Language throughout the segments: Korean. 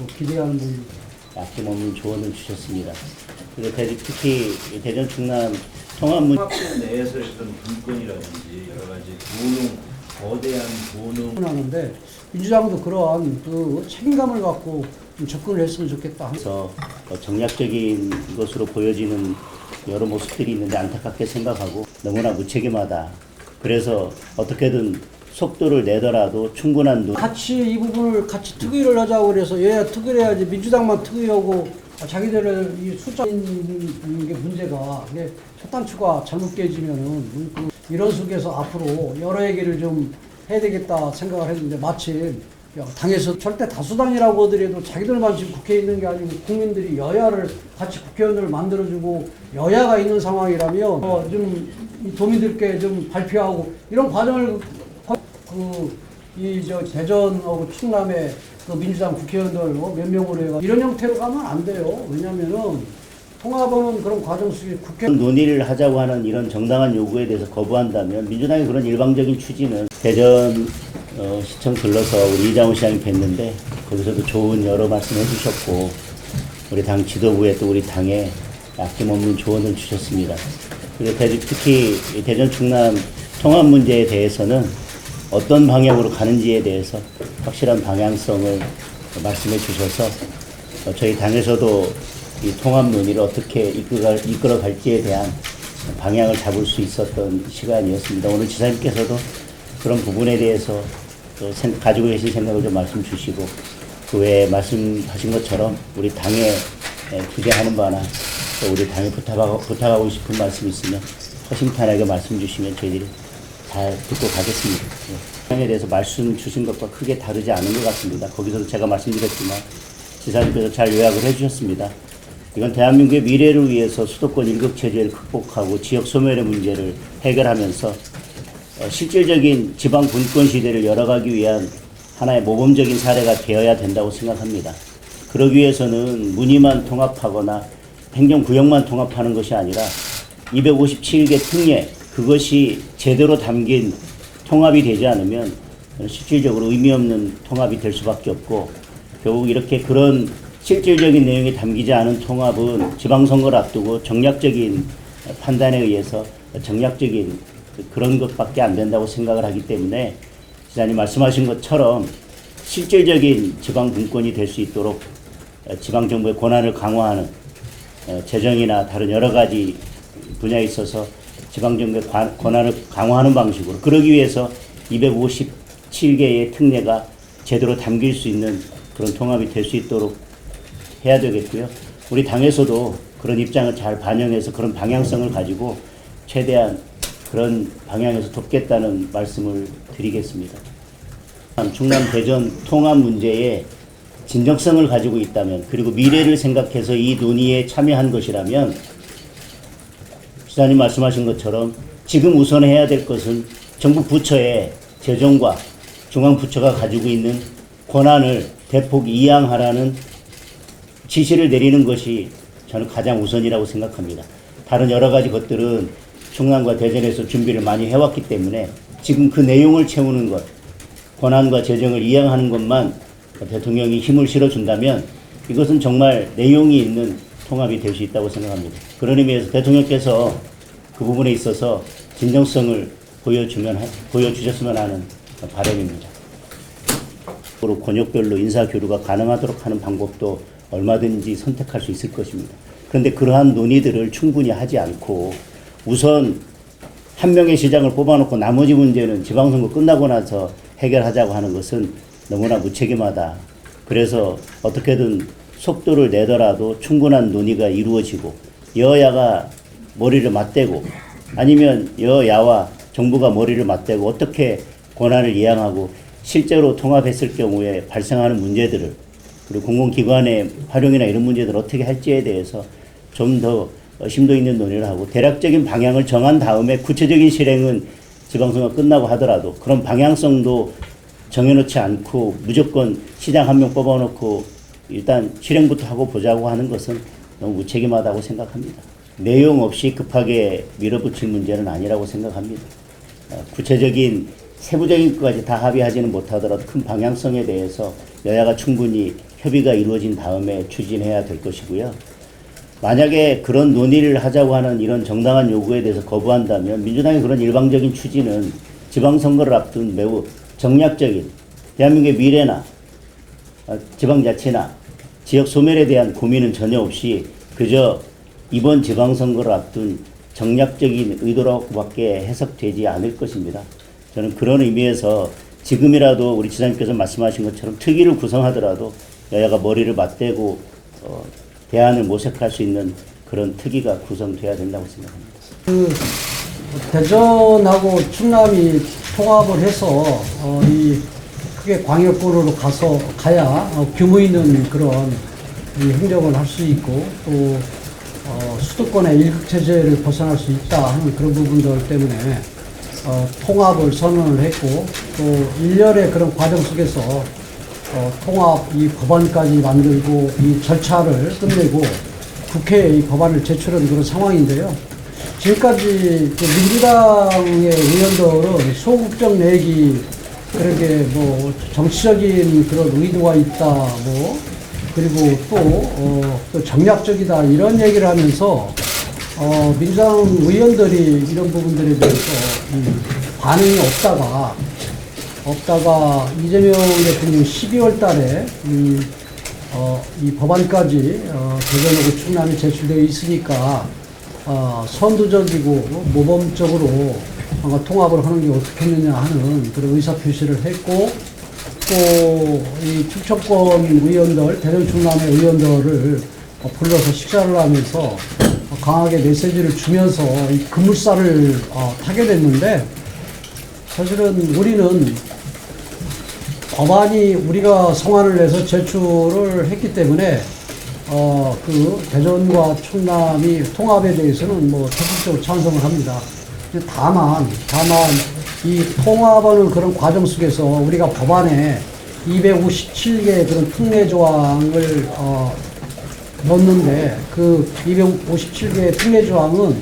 기대하는 분입니다. 아낌없는 조언을 주셨습니다. 그리고 특히 대전 충남 통합문 통합도 내에서 어떤 분권이라든지 여러 가지 도농, 거대한 도농 하는데 민주당도 그러한 그 책임감을 갖고 좀 접근을 했으면 좋겠다. 그래서 정략적인 것으로 보여지는 여러 모습들이 있는데 안타깝게 생각하고 너무나 무책임하다. 그래서 어떻게든 속도를 내더라도 충분한 같이 이 부분을 같이 특위를 하자고 그래서 얘 특위를 해야지 민주당만 특위하고 자기들의 이 숫자 있는 게 문제가 이게 첫 단추가 잘못 깨지면은 이런 속에서 앞으로 여러 얘기를 좀 해야 되겠다 생각을 했는데 마침 당에서 절대 다수당이라고 하더라도 자기들만 지금 국회에 있는 게 아니고 국민들이 여야를 같이 국회의원들을 만들어주고 여야가 있는 상황이라면 좀 도민들께 좀 발표하고 이런 과정을 대전하고 충남의 그 민주당 국회의원들 몇 명으로 해가 이런 형태로 가면 안 돼요. 왜냐면은 통합은 그런 과정 속에 국회 논의를 하자고 하는 이런 정당한 요구에 대해서 거부한다면 민주당의 그런 일방적인 추진은 대전 시청 들러서 우리 이장우 시장이 뵀는데 거기서도 좋은 여러 말씀 해주셨고 우리 당 지도부에 또 우리 당에 아낌없는 조언을 주셨습니다. 그리고 특히 대전 충남 통합 문제에 대해서는 어떤 방향으로 가는지에 대해서 확실한 방향성을 말씀해 주셔서 저희 당에서도 이 통합 논의를 어떻게 이끌어 갈지에 대한 방향을 잡을 수 있었던 시간이었습니다. 오늘 지사님께서도 그런 부분에 대해서 가지고 계신 생각을 좀 말씀 주시고 그 외에 말씀하신 것처럼 우리 당에 기대하는 바나 또 우리 당에 부탁하고 싶은 말씀 있으면 허심탄회하게 말씀 주시면 저희들이 잘 듣고 가겠습니다. 에 대해서 말씀 주신 것과 크게 다르지 않은 것 같습니다. 거기서도 제가 말씀드렸지만 지사님께서 잘 요약을 해주셨습니다. 이건 대한민국의 미래를 위해서 수도권 일극체제를 극복하고 지역 소멸의 문제를 해결하면서 실질적인 지방 분권 시대를 열어가기 위한 하나의 모범적인 사례가 되어야 된다고 생각합니다. 그러기 위해서는 문의만 통합하거나 행정구역만 통합하는 것이 아니라 257개 특례 그것이 제대로 담긴 통합이 되지 않으면 실질적으로 의미 없는 통합이 될 수밖에 없고 결국 이렇게 그런 실질적인 내용이 담기지 않은 통합은 지방선거를 앞두고 정략적인 판단에 의해서 정략적인 그런 것밖에 안 된다고 생각을 하기 때문에 지사님 말씀하신 것처럼 실질적인 지방 분권이 될 수 있도록 지방정부의 권한을 강화하는 재정이나 다른 여러 가지 분야에 있어서 지방정부의 권한을 강화하는 방식으로 그러기 위해서 257개의 특례가 제대로 담길 수 있는 그런 통합이 될 수 있도록 해야 되겠고요. 우리 당에서도 그런 입장을 잘 반영해서 그런 방향성을 가지고 최대한 그런 방향에서 돕겠다는 말씀을 드리겠습니다. 충남 대전 통합 문제에 진정성을 가지고 있다면 그리고 미래를 생각해서 이 논의에 참여한 것이라면 시장님 말씀하신 것처럼 지금 우선 해야 될 것은 정부 부처의 재정과 중앙부처가 가지고 있는 권한을 대폭 이양하라는 지시를 내리는 것이 저는 가장 우선이라고 생각합니다. 다른 여러 가지 것들은 충남과 대전에서 준비를 많이 해왔기 때문에 지금 그 내용을 채우는 것, 권한과 재정을 이양하는 것만 대통령이 힘을 실어준다면 이것은 정말 내용이 있는 통합이 될 수 있다고 생각합니다. 그런 의미에서 대통령께서 그 부분에 있어서 진정성을 보여주셨으면 하는 바람입니다. 권역별로 인사교류가 가능하도록 하는 방법도 얼마든지 선택할 수 있을 것입니다. 그런데 그러한 논의들을 충분히 하지 않고 우선 한 명의 시장을 뽑아놓고 나머지 문제는 지방선거 끝나고 나서 해결하자고 하는 것은 너무나 무책임하다. 그래서 어떻게든 속도를 내더라도 충분한 논의가 이루어지고 여야가 머리를 맞대고 아니면 여야와 정부가 머리를 맞대고 어떻게 권한을 이양하고 실제로 통합했을 경우에 발생하는 문제들을 그리고 공공기관의 활용이나 이런 문제들을 어떻게 할지에 대해서 좀 더 심도 있는 논의를 하고 대략적인 방향을 정한 다음에 구체적인 실행은 지방선거 끝나고 하더라도 그런 방향성도 정해놓지 않고 무조건 시장 한 명 뽑아놓고 일단 실행부터 하고 보자고 하는 것은 너무 무책임하다고 생각합니다. 내용 없이 급하게 밀어붙일 문제는 아니라고 생각합니다. 구체적인 세부적인 것까지 다 합의하지는 못하더라도 큰 방향성에 대해서 여야가 충분히 협의가 이루어진 다음에 추진해야 될 것이고요. 만약에 그런 논의를 하자고 하는 이런 정당한 요구에 대해서 거부한다면 민주당의 그런 일방적인 추진은 지방선거를 앞둔 매우 정략적인 대한민국의 미래나 지방자치나 지역 소멸에 대한 고민은 전혀 없이 그저 이번 지방선거를 앞둔 정략적인 의도로밖에 해석되지 않을 것입니다. 저는 그런 의미에서 지금이라도 우리 지사님께서 말씀하신 것처럼 특위를 구성하더라도 여야가 머리를 맞대고 대안을 모색할 수 있는 그런 특위가 구성돼야 된다고 생각합니다. 대전하고 충남이 통합을 해서 이 크게 광역구로 가야 규모 있는 그런 이 행정을 할 수 있고 또 수도권의 일극체제를 벗어날 수 있다 하는 그런 부분들 때문에 통합을 선언을 했고 또 일련의 그런 과정 속에서 통합 이 법안까지 만들고 이 절차를 끝내고 국회에 이 법안을 제출한 그런 상황인데요. 지금까지 그 민주당의 의원들은 소극적 내기 그런 게 뭐 정치적인 그런 의도가 있다 뭐 그리고 또 정략적이다 이런 얘기를 하면서 민주당 의원들이 이런 부분들에 대해서 반응이 없다가 이재명 대통령이 12월 달에 이 법안까지 대전하고 충남이 제출되어 있으니까 선두적이고 모범적으로 통합을 하는 게 어떻겠느냐 하는 그런 의사표시를 했고 또 이 충청권 의원들, 대전 충남의 의원들을 불러서 식사를 하면서 강하게 메시지를 주면서 이 급물살을 타게 됐는데 사실은 우리는 법안이 우리가 성안을 내서 제출을 했기 때문에 그 대전과 충남이 통합에 대해서는 뭐 적극적으로 찬성을 합니다. 다만 이 통합하는 그런 과정 속에서 우리가 법안에 257개의 그런 특례 조항을 넣었는데 그 257개의 특례 조항은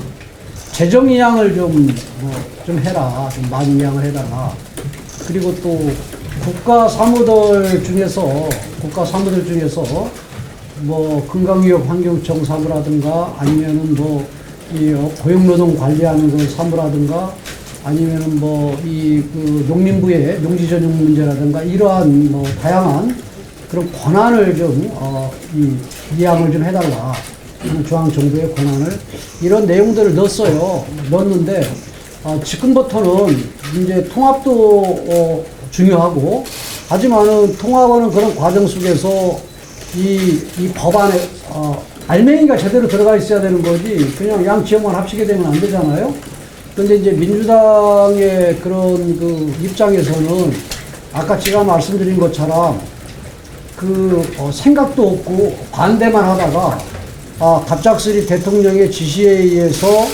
재정 이양을 좀 해라, 좀 많이 이양을 해달라. 그리고 또 국가 사무들 중에서 뭐 금강위협 환경청 사무라든가 아니면은 뭐 이 고용노동 관리하는 그 사무라든가 아니면은 뭐 이 그 농림부의 농지 전용 문제라든가 이러한 뭐 다양한 그런 권한을 좀 이양을 좀 해달라 하는 조항 정도의 권한을 이런 내용들을 넣었는데 지금부터는 이제 통합도 중요하고 하지만은 통합하는 그런 과정 속에서 이 법안에 알맹이가 제대로 들어가 있어야 되는 거지 그냥 양 지역만 합치게 되면 안 되잖아요. 근데 이제 민주당의 그런 그 입장에서는 아까 제가 말씀드린 것처럼 그 생각도 없고 반대만 하다가 갑작스레 대통령의 지시에 의해서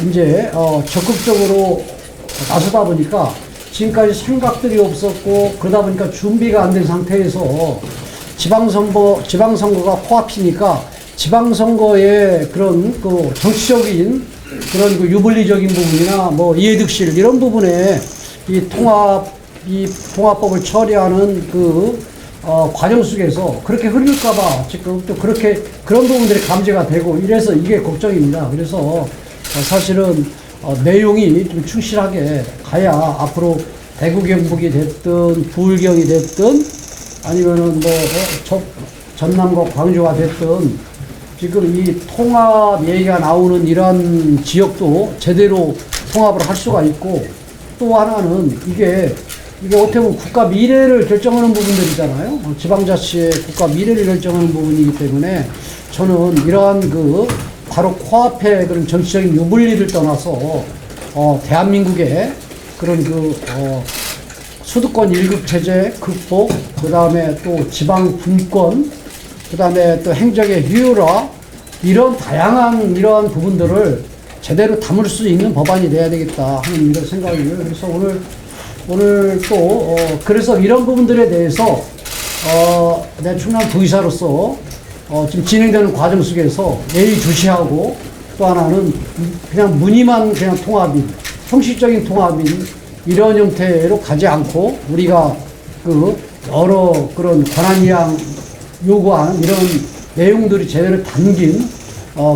이제 적극적으로 나서다 보니까 지금까지 생각들이 없었고 그러다 보니까 준비가 안 된 상태에서 지방선거가 코앞이니까 지방선거의 그런 그 정치적인 그런 그 유불리적인 부분이나 뭐 이해득실 이런 부분에 이 통합법을 처리하는 그 과정 속에서 그렇게 흐를까봐 지금 또 그렇게 그런 부분들이 감지가 되고 이래서 이게 걱정입니다. 그래서 사실은 내용이 좀 충실하게 가야 앞으로 대구 경북이 됐든 부울경이 됐든 아니면은 뭐 전남과 광주가 됐든 지금 이 통합 얘기가 나오는 이런 지역도 제대로 통합을 할 수가 있고 또 하나는 이게 어떻게 보면 국가 미래를 결정하는 부분들이잖아요. 지방자치의 국가 미래를 결정하는 부분이기 때문에 저는 이러한 그 바로 코앞에 그런 정치적인 유불리를 떠나서 대한민국의 그런 그 수도권 일극 체제 극복, 그 다음에 또 지방 분권, 그 다음에 또 행정의 효율화 이런 다양한 이러한 부분들을 제대로 담을 수 있는 법안이 돼야 되겠다 하는 이런 생각이에요. 그래서 오늘 또 그래서 이런 부분들에 대해서 내 충남 부의사로서 지금 진행되는 과정 속에서 예의주시하고 또 하나는 그냥 무늬만 그냥 통합인 형식적인 통합인 이런 형태로 가지 않고 우리가 그 여러 그런 권한이양 요구한 이런 내용들이 제대로 담긴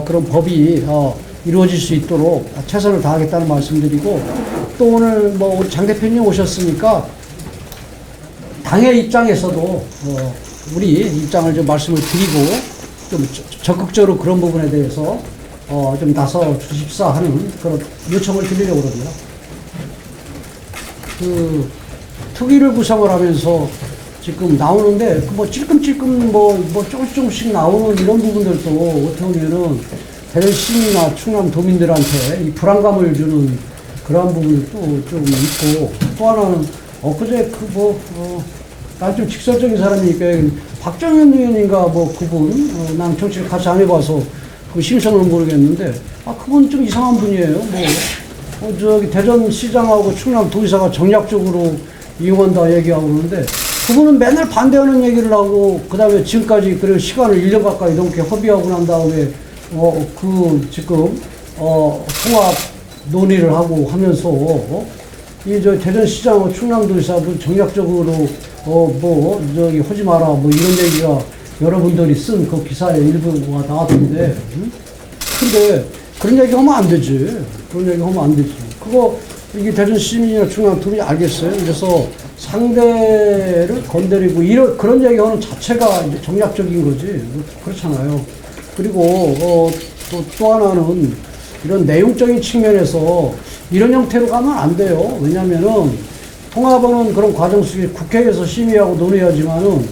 그런 법이 이루어질 수 있도록 최선을 다하겠다는 말씀드리고, 또 오늘 뭐 우리 장 대표님 오셨으니까 당의 입장에서도 우리 입장을 좀 말씀을 드리고 좀 적극적으로 그런 부분에 대해서 좀 나서 주십사 하는 그런 요청을 드리려고 그럽니다. 그 특위를 구성을 하면서 지금 나오는데 뭐 찔끔찔끔 뭐 조금씩 나오는 이런 부분들도 어떻게 보면은 대전 시민이나 충남 도민들한테 이 불안감을 주는 그러한 부분도 좀 있고, 또 하나는 엊그제 난 좀 직설적인 사람이니까 박정현 의원인가 뭐 그분 난 정치를 같이 안 해봐서 그 심성을 모르겠는데 그분 좀 이상한 분이에요. 저기 대전시장하고 충남도지사가 정략적으로 이용한다 얘기하고 그러는데, 그분은 맨날 반대하는 얘기를 하고, 그 다음에 지금까지 그래 시간을 1년 가까이 넘게 허비하고 난 다음에 지금 통합 논의를 하고 하면서 이 저 대전시장하고 충남도지사 정략적으로 저기 하지 마라 뭐 이런 얘기가 여러분들이 쓴 그 기사에 일부가 나왔던데, 근데 그런 얘기 하면 안 되지. 그런 얘기 하면 안 되지. 이게 대전 시민이나 충남 둘이 알겠어요. 그래서 상대를 건드리고 그런 얘기 하는 자체가 이제 정략적인 거지. 그렇잖아요. 그리고 또 하나는 이런 내용적인 측면에서 이런 형태로 가면 안 돼요. 왜냐면은 통합하는 그런 과정 속에 국회에서 심의하고 논의하지만은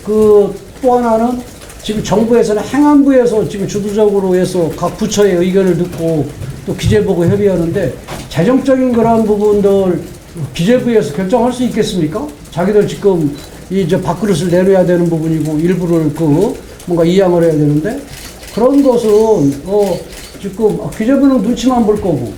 또 하나는 지금 정부에서는 행안부에서 지금 주도적으로 해서 각 부처의 의견을 듣고 또 기재부하고 협의하는데, 재정적인 그런 부분들 기재부에서 결정할 수 있겠습니까? 자기들 지금 밥그릇을 내려야 되는 부분이고 일부를 뭔가 이양을 해야 되는데, 그런 것은 지금 기재부는 눈치만 볼 거고,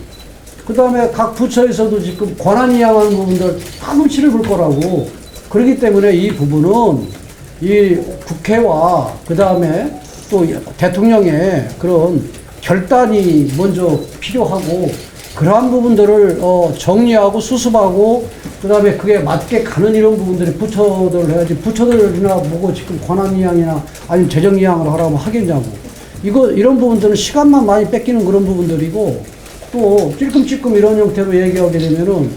그 다음에 각 부처에서도 지금 권한 이양하는 부분들 다 눈치를 볼 거라고. 그렇기 때문에 이 부분은 이 국회와 그 다음에 또 대통령의 그런 결단이 먼저 필요하고, 그러한 부분들을 정리하고 수습하고, 그 다음에 그게 맞게 가는 이런 부분들이 부처들 해야지. 부처들이나 뭐고 지금 권한 이양이나 아니면 재정 이양을 하라고 하겠냐고. 이런 부분들은 시간만 많이 뺏기는 그런 부분들이고, 또 찔끔찔끔 이런 형태로 얘기하게 되면은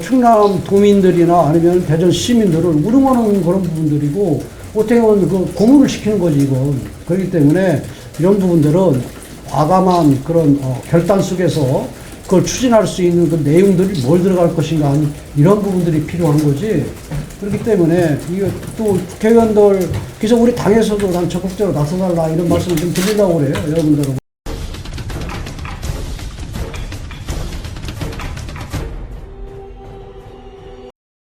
충남 도민들이나 아니면 대전 시민들을 우롱하는 그런 부분들이고, 어떻게 보면 고문을 시키는 거지 이건. 그렇기 때문에 이런 부분들은 과감한 그런 결단 속에서 그걸 추진할 수 있는 그 내용들이 뭘 들어갈 것인가 하는 이런 부분들이 필요한 거지. 그렇기 때문에 이거 또 국회의원들, 그래서 우리 당에서도 난 적극적으로 나서달라 이런 말씀을 좀 드리려고 그래요, 여러분들.